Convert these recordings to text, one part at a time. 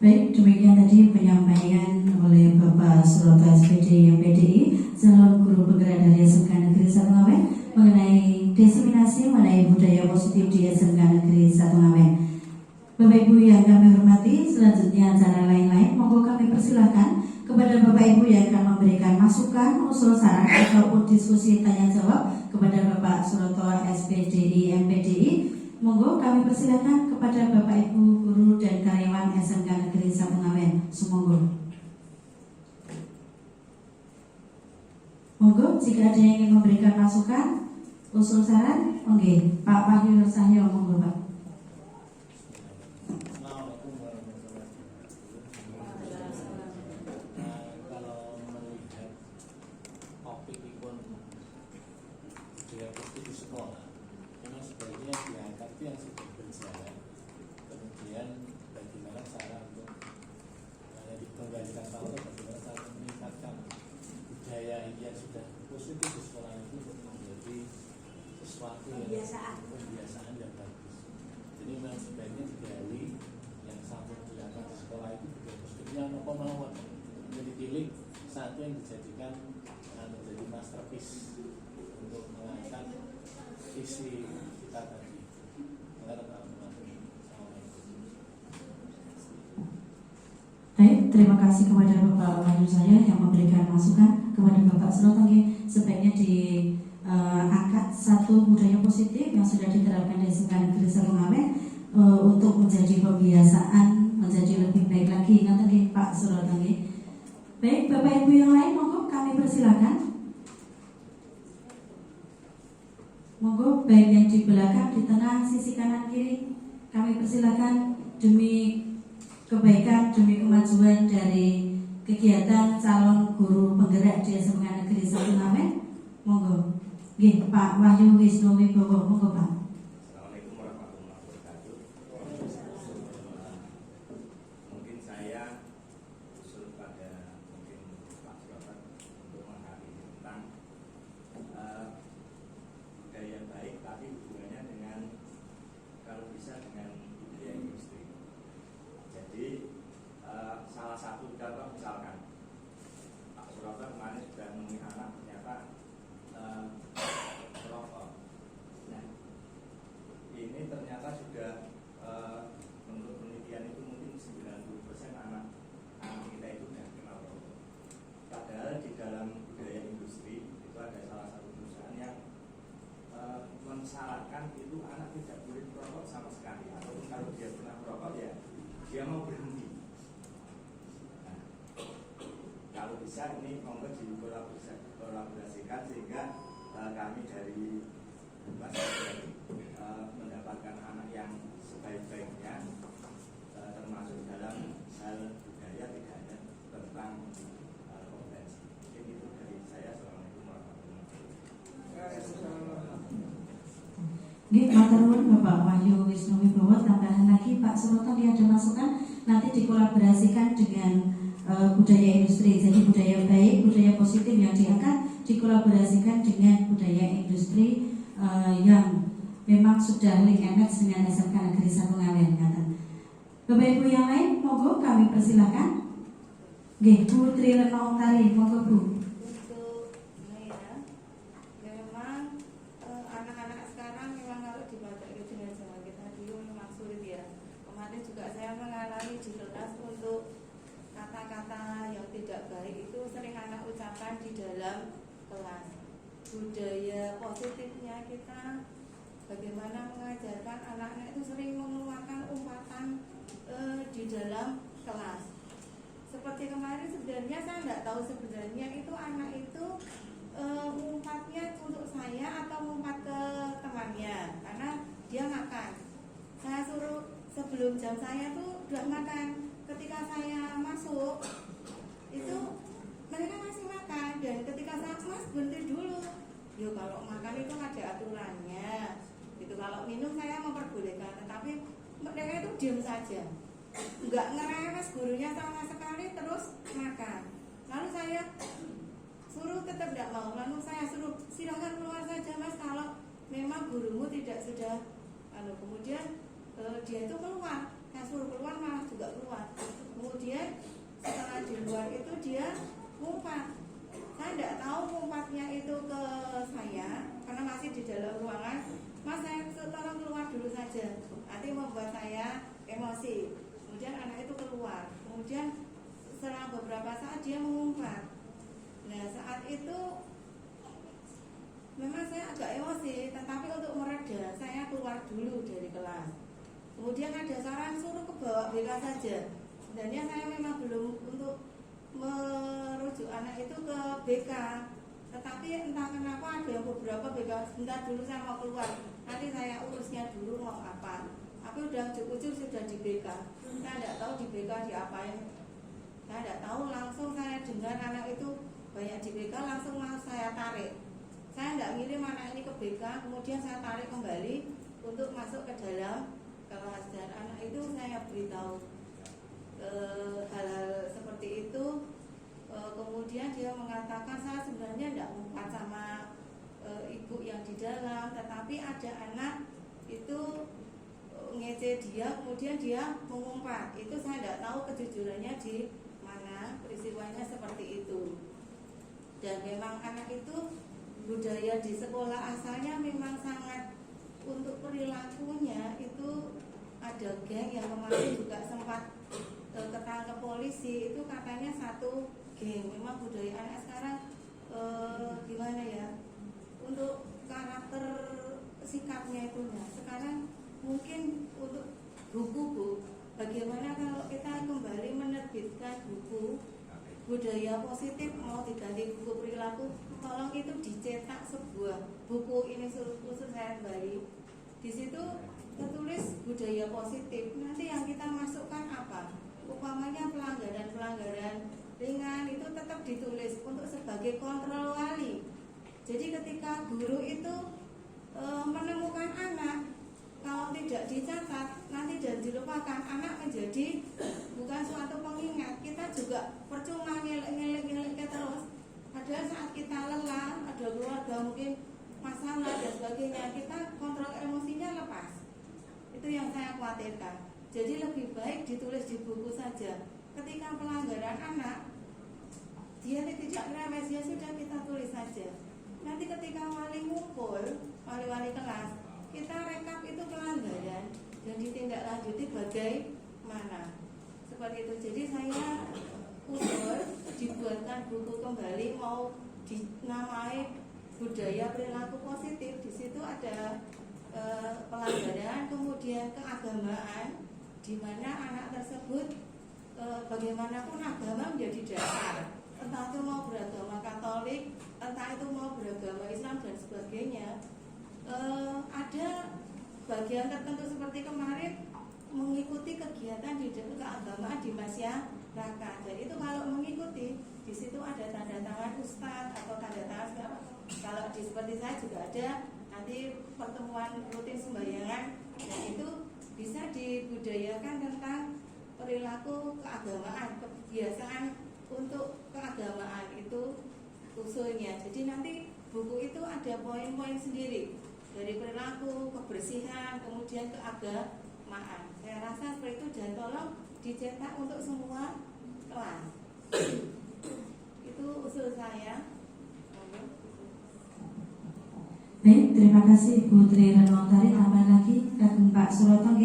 Baik, demikian tadi penyampaian oleh Bapak Suroto SPD MPDI calon guru penggerak dari SMK Negeri 1 Ngawen mengenai diseminasi mengenai budaya positif di SMK Negeri 1 Ngawen. Bapak Ibu yang kami hormati, selanjutnya acara lain-lain monggo kami persilahkan kepada Bapak Ibu yang akan memberikan masukan, usul, saran ataupun diskusi tanya jawab kepada Bapak Suroto SPD MPDI. Monggo kami persilakan kepada Bapak Ibu guru dan karyawan SMK Negeri 1 Ngawen. Sumonggo. Monggo jika ada yang ingin memberikan masukan, usul, saran, oke. Pak Wahyu Nur Cahyo, monggo Pak. Yang sudah berjalan, kemudian bagaimana cara untuk dikembalikan tahu bagaimana cara meningkatkan budaya yang sudah positif di sekolah itu untuk menjadi sesuatu yang pembiasaan yang bagus. Jadi memang sebaiknya digali yang satu dilakukan di sekolah itu budaya positifnya apa mawon menjadi pilih satu yang dijadikan menjadi masterpiece untuk mengangkat visi kita tadi. Baik, terima kasih kepada Bapak Wahyu saya yang memberikan masukan kepada Bapak Suroto. Sebaiknya diangkat satu budaya positif yang sudah diterapkan di SMK Negeri 1 Ngawen untuk menjadi pembiasaan menjadi lebih baik lagi. Nanti Pak Suroto. Baik, Bapak Ibu yang lain monggo kami persilakan. Monggo baik yang di belakang, di tengah, sisi kanan kiri kami persilakan demi kebaikan, demi kemajuan dari kegiatan calon guru penggerak di SMK Negeri 1 Ngawen. Monggo. Nggih, Pak Wahyu Wisnu Wibowo, monggo Pak. Assalamualaikum warahmatullahi wabarakatuh. Mungkin saya usul pada mungkin Pak Suroto untuk menghadiri tentang budaya baik, tapi hubungannya dengan kalau bisa dengan budaya industri. Jadi salah satu contoh misalkan Pak Suroto kemarin sudah menemui anak ternyata merokok. Nah, ini ternyata sudah menurut penelitian itu mungkin 90% anak kita itu sudah kenal rokok. Padahal di dalam budaya industri itu ada salah satu perusahaan yang mensyaratkan itu anak tidak boleh merokok sama sekali, ataupun kalau dia pernah merokok ya dia mau berhenti. Nah, kalau bisa ini monggo dikolaborasikan sehingga kami dari masyarakat mendapatkan anak yang sebaik-baiknya, termasuk dalam hal budaya, tidak hanya tentang kompetensi. Mungkin itu dari saya. Assalamualaikum warahmatullahi wabarakatuh. Nggih, matur nuwun Bapak Wahyu Wisnu Wibowo. Tambahan lagi Pak Suroto ada masukan nanti dikolaborasikan dengan budaya industri. Jadi budaya baik, budaya positif yang diangkat dikolaborasikan dengan budaya industri yang memang sudah link and match dengan SMK Negeri 1 Ngawen. Bapak Ibu yang lain, monggo kami persilahkan. Nggih, Bu Tri Retno Tari, monggo Bu. Baik itu sering anak ucapkan di dalam kelas. Budaya positifnya kita bagaimana mengajarkan anak-anak itu sering mengeluarkan umpatan di dalam kelas. Seperti kemarin sebenarnya saya tidak tahu sebenarnya itu anak itu ngumpatnya untuk saya atau ngumpat ke temannya karena dia makan. Saya suruh sebelum jam saya tuh udah makan. Ketika saya masuk itu mereka masih makan, dan ketika saya Mas berhenti dulu. Yo kalau makan itu ada aturannya. Itu kalau minum saya memperbolehkan, tetapi mereka itu diam saja. Enggak ngeremes gurunya sama sekali, terus makan. Lalu saya suruh tetap tidak mau. Lalu saya suruh silakan keluar saja Mas kalau memang gurumu tidak sudah. Lalu kemudian dia itu keluar. Saya suruh keluar malah juga keluar. kemudian setelah di luar itu dia ngumpat. Saya tidak tahu ngumpatnya itu ke saya karena masih di dalam ruangan. Mas, saya tolong keluar dulu saja. Nanti membuat saya emosi. Kemudian anak itu keluar. Kemudian setelah beberapa saat dia mengumpat. Nah, saat itu memang saya agak emosi, tetapi untuk mereda saya keluar dulu dari kelas. Kemudian ada saran suruh ke bawah BK saja. Sebenarnya saya memang belum untuk merujuk anak itu ke BK, tetapi entah kenapa ada yang beberapa BK sebentar dulu saya mau keluar, nanti saya urusnya dulu mau apa. Tapi udah ujung-ujung sudah di BK. Saya tidak tahu di BK diapain. Saya tidak tahu, langsung saya dengar anak itu banyak di BK, langsung saya tarik. Saya tidak ngirim anak ini ke BK, kemudian saya tarik kembali untuk masuk ke dalam kelas, dan anak itu saya beritahu hal-hal seperti itu. Kemudian dia mengatakan saya sebenarnya tidak ngumpat sama ibu yang di dalam, tetapi ada anak itu ngece dia, kemudian dia mengumpat. Itu saya tidak tahu kejujurannya di mana, peristiwanya seperti itu. Dan memang anak itu budaya di sekolah asalnya memang sangat, untuk perilakunya itu ada geng yang kemarin juga sempat ketangkep polisi, itu katanya satu geng. Memang budaya anak sekarang gimana ya, untuk karakter sikapnya itu. Nah, sekarang mungkin untuk buku Bu, bagaimana kalau kita kembali menerbitkan buku budaya positif, mau diganti buku perilaku, tolong itu dicetak sebuah buku ini khusus saya kembali. Di situ tertulis budaya positif. Nanti yang kita masukkan apa? Umpamanya pelanggaran ringan itu tetap ditulis untuk sebagai kontrol wali. Jadi ketika guru itu menemukan anak, kalau tidak dicatat nanti dan dilupakan, anak menjadi bukan suatu pengingat. Kita juga percuma ngelek terus. Padahal saat kita lelah, ada keluarga mungkin masalah dan sebagainya, kita kontrol emosinya lepas. Itu yang saya khawatirkan. Jadi lebih baik ditulis di buku saja. Ketika pelanggaran anak, dia tidak remes, ya sudah kita tulis saja. Nanti ketika wali ngumpul, wali-wali kelas, kita rekap itu pelanggaran dan ditindaklanjuti bagaimana. Seperti itu. Jadi saya usul dibuatkan buku kembali, mau dinamai budaya perilaku positif. Di situ ada pelanggaran, kemudian keagamaan, di mana anak tersebut bagaimanapun agama menjadi dasar. Entah itu mau beragama Katolik, entah itu mau beragama Islam dan sebagainya. Ada bagian tertentu seperti kemarin mengikuti kegiatan di keagamaan di masyarakat. Dan itu kalau mengikuti, di situ ada tanda tangan ustadz atau tanda tangan segala. Kalau di seperti saya juga ada nanti pertemuan rutin sembayangan, dan itu bisa dibudayakan tentang perilaku keagamaan, kebiasaan untuk keagamaan itu usulnya. Jadi nanti buku itu ada poin-poin sendiri dari perilaku, kebersihan, kemudian keagamaan. Saya rasa seperti itu, dan tolong dicetak untuk semua kelas. Itu usul saya. Baik, terima kasih Ibu Tri Renwantari. Tambah lagi Kagum Pak Suroto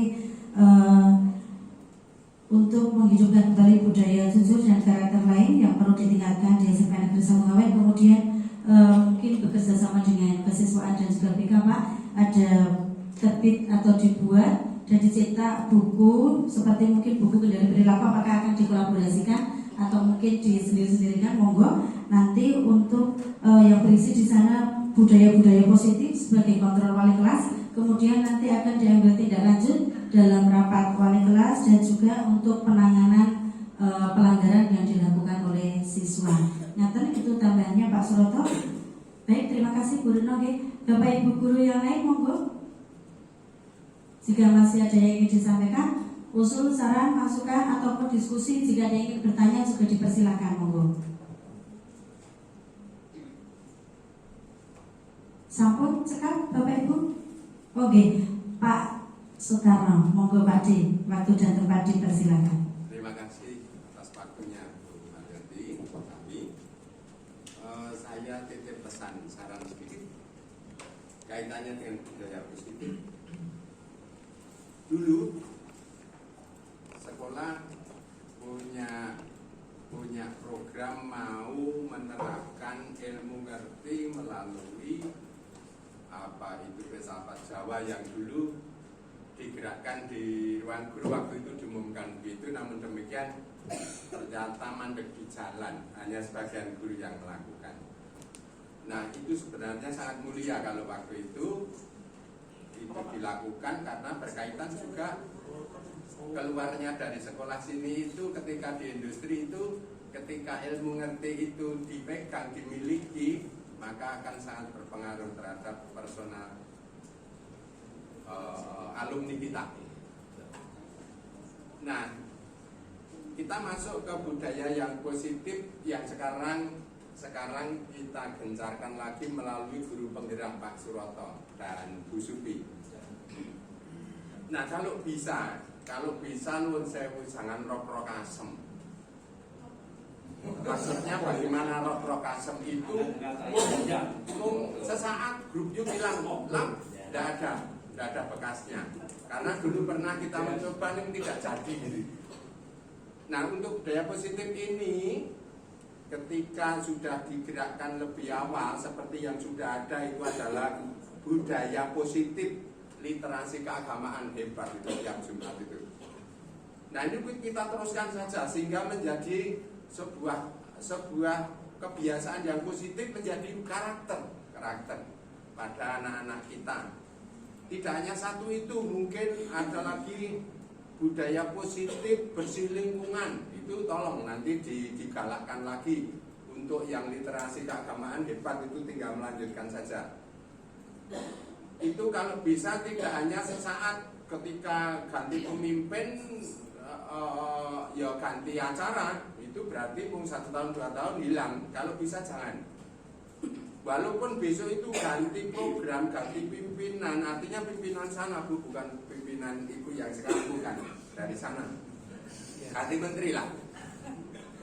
untuk menghidupkan kembali budaya jujur dan karakter lain yang perlu ditingkatkan di SMP Negeri Samgawen. Kemudian mungkin bekerja sama dengan kesiswaan dan juga BK Pak, ada terbit atau dibuat dan dicetak buku seperti mungkin buku kendali perilaku, apakah akan dikolaborasikan atau mungkin disendiri-sendirikan, monggo. Nanti untuk yang berisi di sana budaya-budaya positif sebagai kontrol wali kelas, kemudian nanti akan diambil tindak lanjut dalam rapat wali kelas dan juga untuk penanganan pelanggaran yang dilakukan oleh siswa. Nyata itu tambahannya Pak Suroto. Baik, terima kasih Bu Reno. Bapak Ibu guru yang lain, monggo. Jika masih ada yang ingin disampaikan, usul, saran, masukan ataupun diskusi, jika ada yang ingin bertanya juga dipersilakan, monggo. Sampun cekap Bapak Ibu. Oke, Pak Sutarno, monggo Pak D, waktu dan tempat dipersilakan. Terima kasih waktunya Bu Maryanti, tapi saya titip pesan saran sedikit kaitannya dengan budaya positif. Dulu sekolah punya program mau menerapkan ilmu ngerti melalui apa itu filsafat Jawa yang dulu digerakkan di ruang guru waktu itu diumumkan begitu, namun demikian ternyata mandek di jalan, hanya sebagian guru yang melakukan. Nah itu sebenarnya sangat mulia kalau waktu itu dilakukan, karena berkaitan juga keluarnya dari sekolah sini itu ketika di industri itu, ketika ilmu ngerti itu dipegang, dimiliki, maka akan sangat berpengaruh terhadap personal alumni kita. Nah, kita masuk ke budaya yang positif yang sekarang kita gencarkan lagi melalui guru penggerak Pak Suroto dan Bu Supi. Nah, kalau bisa nuwun sewu jangan rok-rok asem. Maksudnya bagaimana rok-rok asem itu sesaat grup yuk bilang lam, tidak ada bekasnya. Karena dulu pernah kita mencoba yang tidak jadi gitu. Nah untuk budaya positif ini ketika sudah digerakkan lebih awal seperti yang sudah ada, itu adalah budaya positif literasi keagamaan hebat itu yang Jumat itu. Nah ini kita teruskan saja sehingga menjadi sebuah kebiasaan yang positif, menjadi karakter pada anak-anak kita. Tidak hanya satu itu, mungkin ada lagi budaya positif bersih lingkungan. Itu tolong nanti digalakkan lagi. Untuk yang literasi keagamaan hebat itu tinggal melanjutkan saja. Itu kalau bisa tidak hanya sesaat ketika ganti pemimpin ya ganti acara, itu berarti 1 tahun 2 tahun hilang. Kalau bisa jangan. Walaupun besok itu ganti program, ganti pimpinan, artinya pimpinan sana Bu, bukan pimpinan ibu yang sekarang, bukan dari sana, ganti menteri lah,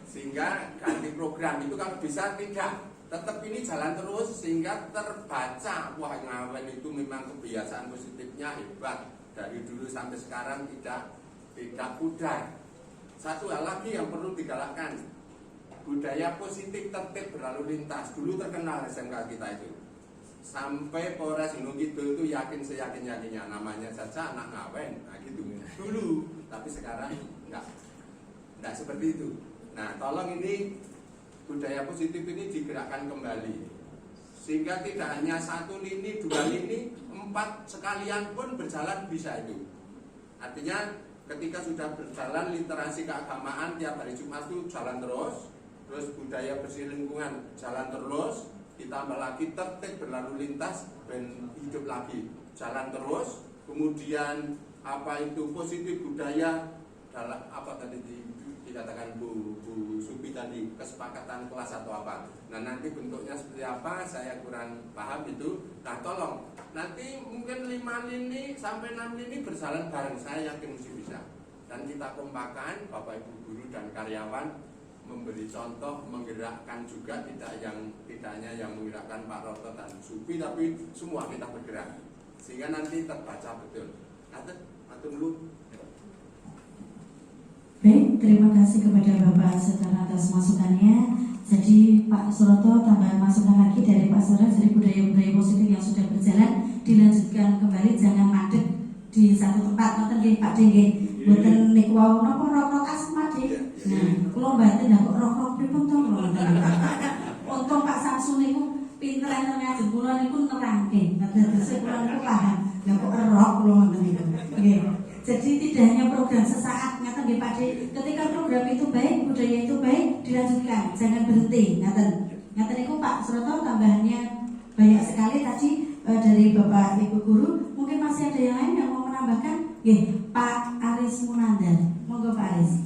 sehingga ganti program itu kalau bisa tidak, tetap ini jalan terus sehingga terbaca, wah Ngawen itu memang kebiasaan positifnya hebat dari dulu sampai sekarang tidak pudar. Satu hal lagi yang perlu digalakkan, budaya positif tertib berlalu lintas. Dulu terkenal SMK kita itu, sampai Polres Gunung Kidul itu seyakin-yakinnya namanya saja anak Ngawen, nah gitu dulu. Tapi sekarang enggak seperti itu. Nah tolong ini budaya positif ini digerakkan kembali, sehingga tidak hanya 1 lini, 2 lini, 4 sekalian pun berjalan bisa itu. Artinya ketika sudah berjalan literasi keagamaan tiap hari Jumat itu jalan terus budaya bersih lingkungan jalan terus, ditambah lagi tertib berlalu lintas dan hidup lagi jalan terus. Kemudian apa itu positif budaya dalam apa tadi dikatakan Bu Supi tadi, kesepakatan kelas atau apa. Nah nanti bentuknya seperti apa saya kurang paham itu. Nah tolong nanti mungkin 5 lini sampai 6 lini berjalan bareng, saya yakin mesti bisa. Dan kita kompakan Bapak Ibu guru dan karyawan, memberi contoh, menggerakkan juga, tidak hanya yang menggerakkan Pak Roto dan Supi, tapi semua kita bergerak sehingga nanti terbaca betul. Atur dulu. Baik, terima kasih kepada Bapak Setara atas masukannya. Jadi Pak Suroto tambahan masukan lagi dari Pak Setara, jadi budaya-budaya positif yang sudah berjalan dilanjutkan kembali, jangan mandek di satu tempat. Nonton nggih Pak Dengge, mboten niku wau napa rok-rok asmadi. Nah, kula mbaten kok rok-rok pripun to kula. Untung Pak Samsun niku pinter enten ngajeng kula niku nerangke. Dados kula niku paham. Lah kok rok kula ngoten niku. Nggih. Jadi tidak hanya program sesaat, ngaten nggih Pak De. Ketika program itu baik, budaya itu baik, dilanjutkan, jangan berhenti. Ngaten niku Pak Suroto, tambahannya banyak sekali tadi dari Bapak Ibu guru. Mungkin masih ada yang lain yang mau menambahkan? Nggih, Pak Aris Munandar. Monggo Pak Aris.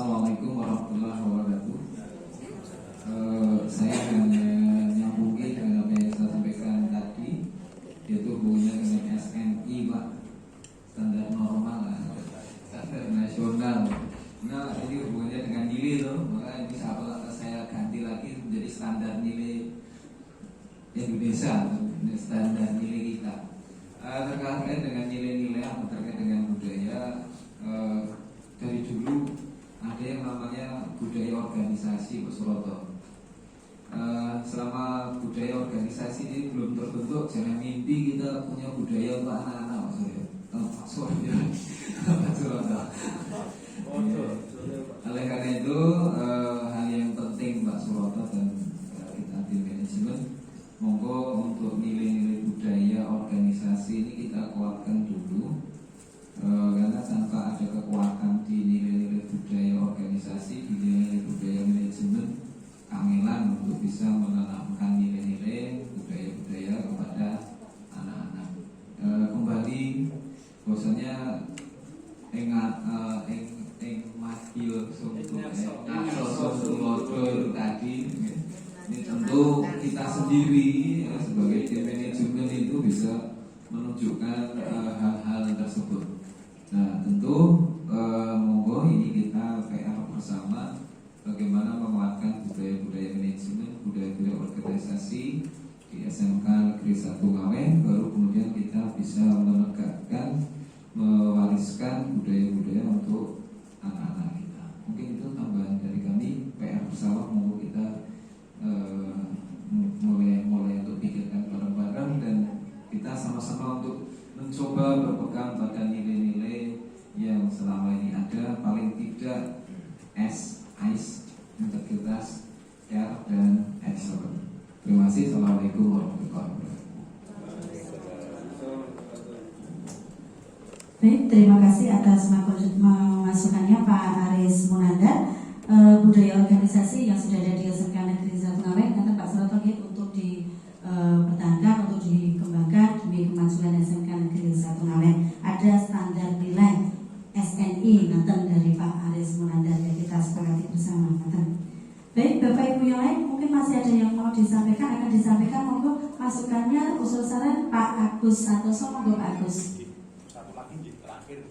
Assalamualaikum warahmatullahi wabarakatuh. Saya hanya nyambungin dengan apa yang saya sampaikan tadi, yaitu hubungannya dengan SNI, Pak, standar normal, standar nasional. Nah, ini hubungannya dengan nilai loh, maka ini saya ganti lagi menjadi standar nilai Indonesia, standar nilai kita. Terkait dengan nilai-nilai atau terkait dengan budaya, dari dulu ada yang namanya budaya organisasi, Pak Suroto. Selama budaya organisasi ini belum terbentuk, jangan mimpi kita punya budaya untuk anak-anak, Pak Suroto. Oleh karena itu, hal yang penting Pak Suroto dan kita tim manajemen, monggo untuk nilai-nilai budaya organisasi ini kita kuatkan dulu, karena tanpa ada kekuatan di nilai-nilai budaya organisasi, di nilai-nilai budaya manajemen, kangelan untuk bisa menanamkan nilai-nilai budaya-budaya kepada anak-anak. Kembali bahwasanya Madil Sumber tadi, ini tentu kita sendiri sebagai tim manajemen itu bisa menunjukkan hal-hal tersebut. Nah, tentu monggo ini kita PR bersama bagaimana menguatkan budaya-budaya manajemen, budaya-budaya organisasi di SMK Negeri 1 Ngawen, baru kemudian kita bisa menegakkan, mewariskan budaya-budaya untuk anak-anak kita. Mungkin itu tambahan dari kami, PR bersama, monggo kita mulai untuk pikirkan bareng-bareng dan kita sama-sama untuk mencoba berpegang pada nilai-nilai yang selama ini ada, paling tidak ICE, integritas, care, dan excellence. Terima kasih. Assalamualaikum warahmatullahi wabarakatuh. Baik, terima kasih atas masukannya Pak Aris Munandar. Budaya organisasi yang sudah ada di SMK Negeri 1 Ngawen, kata Pak Suroto untuk dipertahankan, untuk dikembangkan demi kemajuan SMK Negeri 1 Ngawen. Ada standar nilai SNI nanten dari Pak Aris Munandar yang kita sepakati bersama nanten. Baik, Bapak Ibu yang lain mungkin masih ada yang mau disampaikan, akan disampaikan, monggo masukannya, usul saran Pak Agus Santoso, monggo Pak Agus. Satu lagi terakhir.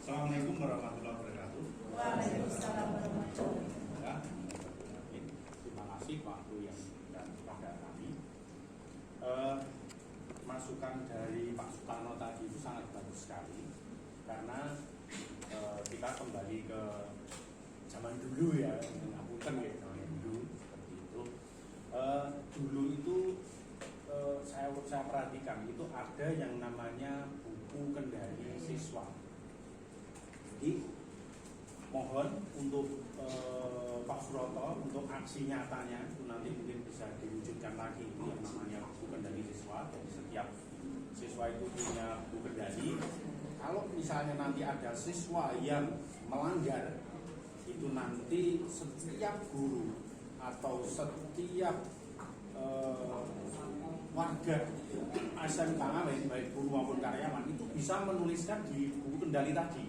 Assalamualaikum warahmatullahi wabarakatuh. Waalaikumsalam warahmatullahi wabarakatuh. Terima kasih waktu yang diberikan kepada kami. Masukan dari Pak Sutarno tadi itu sangat bagus sekali, karena kita kembali ke zaman dulu ya, ngapunten ya, zaman dulu seperti itu. Dulu itu saya perhatikan itu ada yang namanya buku kendali siswa. Jadi mohon untuk Pak Suroto untuk aksi nyatanya itu nanti mungkin bisa diwujudkan lagi itu yang namanya buku kendali siswa. Jadi setiap siswa itu punya buku kendali. Kalau misalnya nanti ada siswa yang melanggar, itu nanti setiap guru atau setiap warga SMK Ngawen, baik guru maupun karyawan, itu bisa menuliskan di buku kendali tadi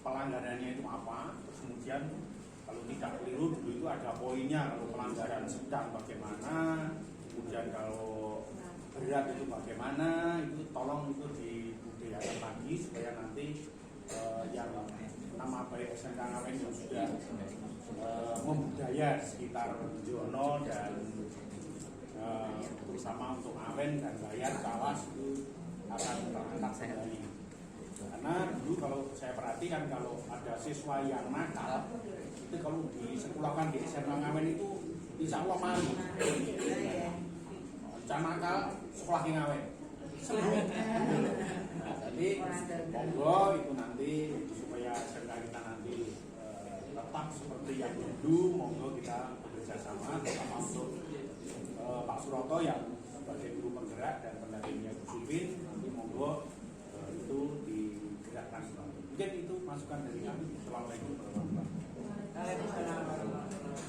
pelanggarannya itu apa. Terus kemudian kalau tidak keliru, dulu itu ada poinnya, kalau pelanggaran sedang bagaimana, kemudian kalau berat itu bagaimana, itu tolong itu dibudayakan lagi supaya nanti yang nama baik SMK Ngawen yang sudah membudaya sekitar Jono dan terutama untuk Ngawen dan Bayan, Kawas itu akan terangkat kembali. Karena dulu kalau saya perhatikan, kalau ada siswa yang nakal, itu kalau disekolahkan di SMK Ngawen itu insya Allah malu. Nakal sekolah di Ngawen sembuh. Nah, jadi monggo itu nanti supaya SMK kita nanti tetap seperti yang dulu, monggo kita bekerja sama terutama untuk Pak Suroto yang sebagai guru penggerak dan pendampingnya Bu Supin, nanti monggo itu digerakkan kembali. Mungkin itu masukan dari kami. Assalamualaikum warahmatullahi wabarakatuh.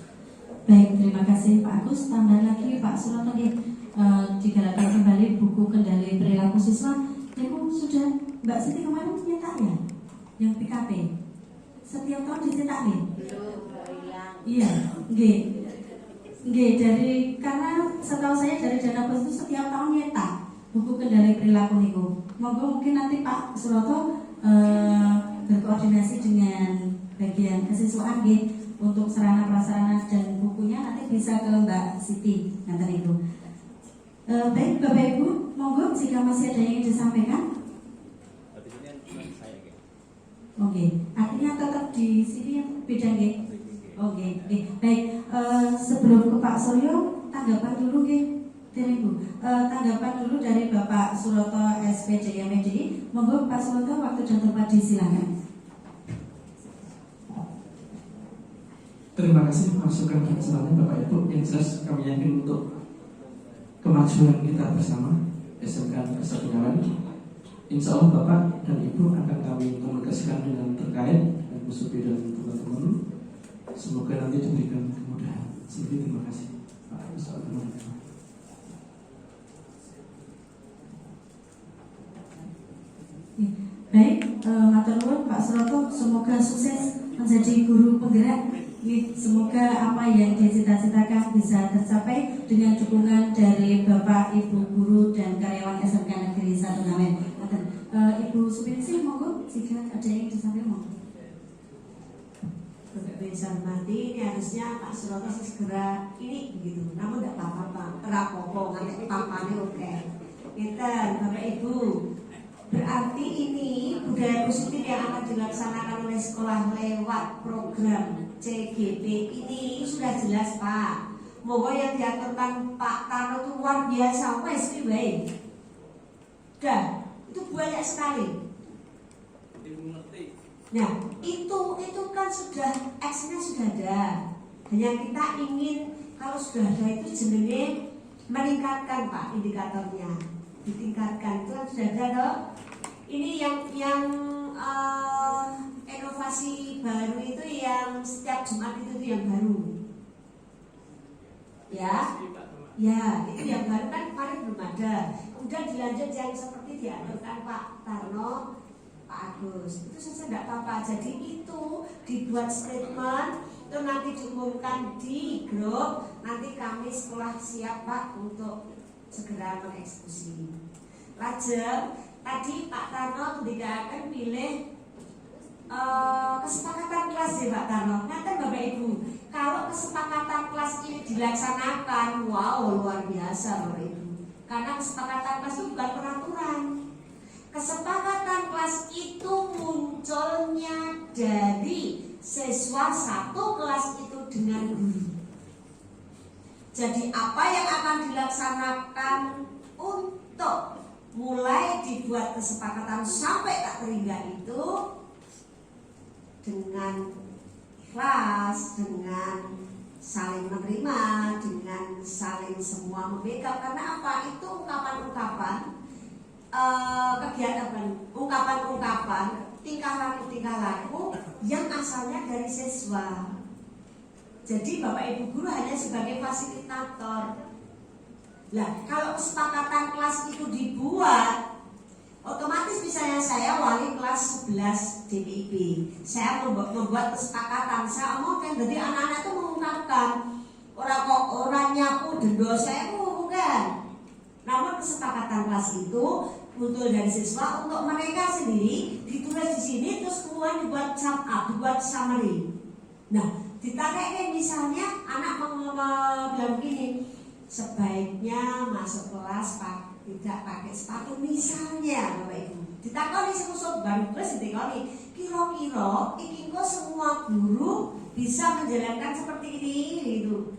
Baik, terima kasih Pak Agus. Tambah lagi Pak Suroto digerakkan kembali buku kendali perilaku siswa. Ibu sudah Mbak Siti kemarin nyetak ya? yang PKP setiap tahun dicetak nih. Belum hilang. Iya, nggih. Nggih, karena setahu saya dari dana pos itu setiap tahun nyetak buku kendali perilaku niku. Monggo mungkin nanti Pak Suroto berkoordinasi dengan bagian kesiswaan nggih untuk sarana prasarana dan bukunya nanti bisa ke Mbak Siti nanti niku. Baik Bapak Ibu, monggo jika masih ada yang ingin disampaikan. Berarti ini yang saya gitu. Oke, artinya tetap di sini yang beda nggih. Oke, baik. Sebelum ke Pak Suryo, tanggapan dulu nggih. Ibu, tanggapan dulu dari Bapak Suroto SPJ MDI. Monggo Pak Suroto, waktu dan tempat disilakan. Terima kasih masukan dan sarannya Bapak Ibu. Yang jelas kami yakin untuk kemajuan kita bersama SMK Negeri Benawan. Insya Allah Bapak dan Ibu akan kami komunikasikan dengan terkait dan Musubi dan teman-teman. Semoga nanti diberikan kemudahan. Sedikit terima kasih Pak. Assalamualaikum. Baik, matur nuwun Pak Suroto, semoga sukses menjadi guru penggerak. Semoga apa yang dicita-citakan bisa tercapai dengan dukungan dari Bapak, Ibu guru dan karyawan SMK Negeri 1 Ngawen. Ibu Supinsih, monggo jika ada yang disampaikan. Bapak bisa hormati, ini harusnya Pak Suroto segera ini begitu. Namun tidak apa-apa, rapopo, nanti papanya oke. Kita Bapak Ibu, berarti ini budaya positif yang akan dilaksanakan oleh sekolah lewat program CGP ini sudah jelas Pak. Moga yang diaturkan Pak Tarno itu luar biasa, wes piye. Dah, itu banyak sekali. Nah, itu kan sudah X-nya sudah ada. Hanya kita ingin kalau sudah ada itu jenenge meningkatkan Pak indikatornya, ditingkatkan itu kan sudah ada loh. Ini yang inovasi baru itu yang setiap Jumat itu yang baru. Ya, itu yang baru kan kemarin belum ada. Kemudian dilanjut yang seperti diaturkan Pak Tarno, Pak Agus. Itu saja tidak apa-apa. Jadi itu dibuat statement, itu nanti diumumkan di grup. Nanti kami sekolah siap Pak untuk segera mengeksekusi. Lajeng tadi Pak Tarno ketika akan pilih kesepakatan kelas ya Pak Tarno. Nanti Bapak Ibu, kalau kesepakatan kelas ini dilaksanakan, wow luar biasa Bapak Ibu. Karena kesepakatan kelas itu bukan peraturan. Kesepakatan kelas itu munculnya dari siswa satu kelas itu dengan guru. Jadi apa yang akan dilaksanakan untuk mulai dibuat kesepakatan sampai tak terhingga itu dengan ikhlas, dengan saling menerima, dengan saling semua memegang. Karena apa? Itu ungkapan-ungkapan kegiatan, ungkapan-ungkapan, tingkah laku yang asalnya dari siswa. Jadi Bapak Ibu guru hanya sebagai fasilitator. Nah, kalau kesepakatan kelas itu dibuat, otomatis misalnya saya wali kelas 11 DPIB, saya membuat kesepakatan, saya omongkan, jadi anak-anak itu mengungkapkan orang nyapu dendo saya bukan. Namun kesepakatan kelas itu muncul dari siswa untuk mereka sendiri, ditulis di sini terus kemudian dibuat sum up, dibuat summary. Nah, ditarik misalnya anak bilang begini, sebaiknya masuk kelas tidak pakai sepatu misalnya Bapak Ibu. Ditakoni sekusuk baru terus ditakoni, kira-kira iki kok semua guru bisa menjalankan seperti ini gitu.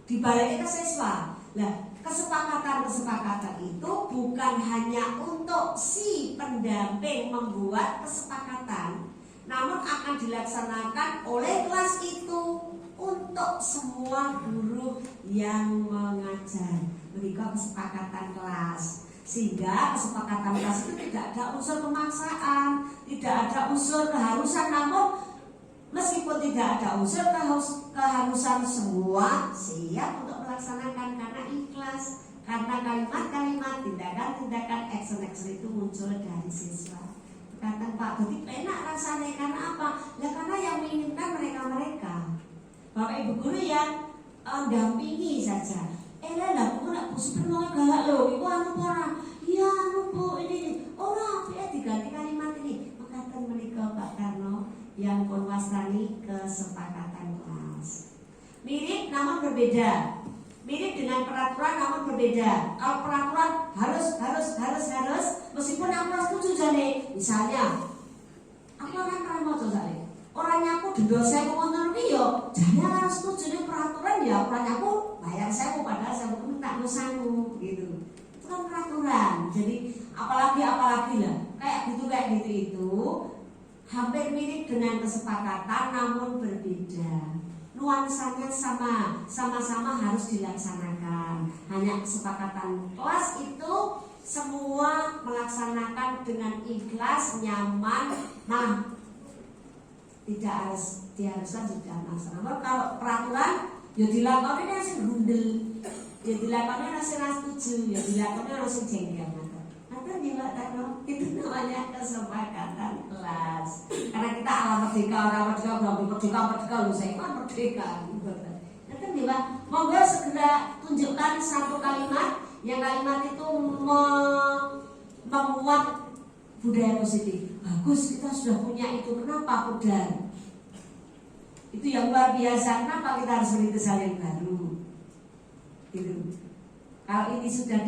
Dibaliknya ke siswa. Nah, kesepakatan itu bukan hanya untuk si pendamping membuat kesepakatan, namun akan dilaksanakan oleh kelas itu untuk semua guru yang mengajar. Berikan kesepakatan kelas, sehingga kesepakatan kelas itu tidak ada unsur pemaksaan, tidak ada unsur keharusan, namun meskipun tidak ada unsur keharusan, semua siap untuk melaksanakan karena ikhlas, karena kalimat-kalimat, tindakan-tindakan, action-action itu muncul dari siswa. Kata Pak, jadi enak rasanya karena apa? Ya karena yang menginginkan mereka-mereka. Bapak Ibu guru yang dampingi saja. Lah, aku nak super mau galak loh. Iku anu ora? Iya anu Bu ini. Ora, diganti kalimat ini. Mekaten menika Pak Karno yang pun wastani kesepakatan kelas. Mirip namun berbeda. Mirip dengan peraturan namun berbeda. Kalau peraturan harus meskipun aku setuju jane. Misalnya, aku kan pernah mau coba nih. Orangnya aku denda saya ngono iki yo, jane harus setuju ning peraturan ya, orangnya aku bayar saya padahal saya minta nusanmu gitu. Itu kan peraturan. Jadi apalagi lah. Kayak gitu itu hampir mirip dengan kesepakatan namun berbeda. Nuansanya sama-sama harus dilaksanakan. Hanya kesepakatan kelas itu semua melaksanakan dengan ikhlas, nyaman. Nah, tidak harus diharuskan sudah melaksanakan. Kalau peraturan, ya dilakoni nasi gundel, ya dilakoni nasi setuju, ya dilakoni nasi jengkel. Nanti juga tahu itu namanya kesepakatan kelas. Karena kita ala merdeka, orang merdeka lu saya kan merdeka. Nanti juga monggo segera tunjukkan satu kalimat yang kalimat itu memuat budaya positif. Bagus, kita sudah punya itu. Kenapa Pudar? Itu yang luar biasa. Kenapa kita harus merintis hal yang baru? Gitu. Kalau ini sudah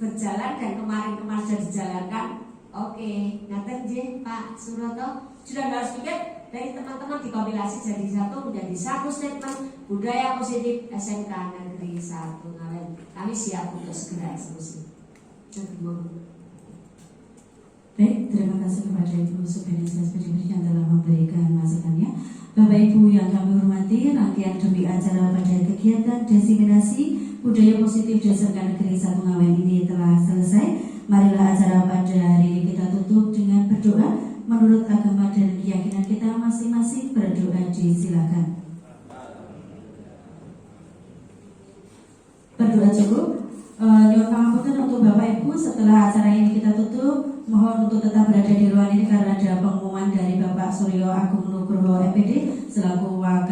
berjalan dan kemarin sudah dijalankan, oke. Ngaten nggih Pak Suroto, sudah harus pikir dari teman-teman dikompilasi jadi satu menjadi satu statement budaya positif SMK Negeri 1 Ngawen. Kami siap untuk segera eksekusi. Baik, terima kasih kepada Ibu Superintendent Pendidikan yang telah memberikan masukannya. Bapak Ibu yang kami hormati, rangkaian demi acara pada kegiatan diseminasi budaya positif di SMK Negeri 1 Ngawen ini telah selesai. Marilah acara pada hari ini kita tutup dengan berdoa menurut agama dan keyakinan kita masing-masing. Berdoa disilakan. Berdoa cukup. Nyuwun pangapunten untuk Bapak Ibu, setelah acara ini kita tutup, mohon untuk tetap berada di ruangan ini karena ada pengumuman dari Bapak Suryo Agung Nugroho MPD selaku wakil